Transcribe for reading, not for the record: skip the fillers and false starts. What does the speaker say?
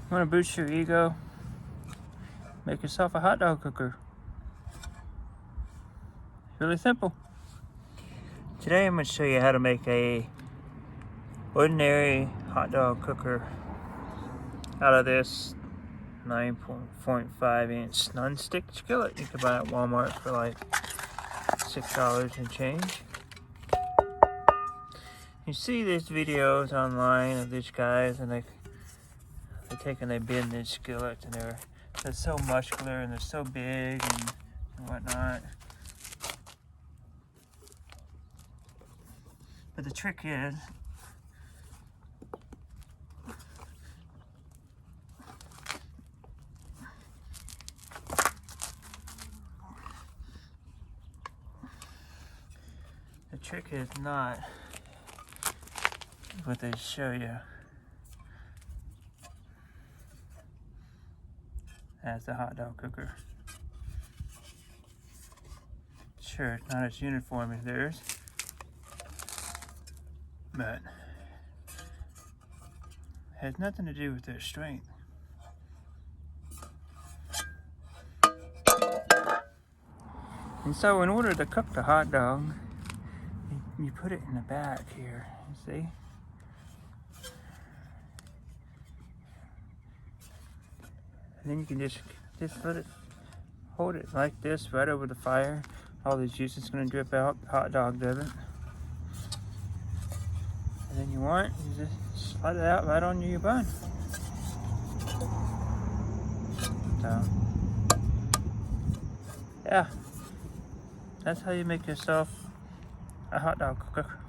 Want to boost your ego? Make yourself a hot dog cooker. Really simple. Today I'm going to show you how to make a ordinary hot dog cooker out of this 9.5 inch non-stick skillet. You can buy it at Walmart for like $6 and change. You see these videos online of these guys, and they're taking, they bend this skillet, and they're so muscular and they're so big and whatnot. But the trick is, not what they show you as the hot dog cooker. Sure, it's not as uniform as theirs, but it has nothing to do with their strength. And so in order to cook the hot dog, you put it in the back here, you see? And then you can just let it, hold it like this right over the fire. All the juice is going to drip out. The hot dog doesn't. And then you just slide it out right on your bun. So, yeah, that's how you make yourself a hot dog cooker.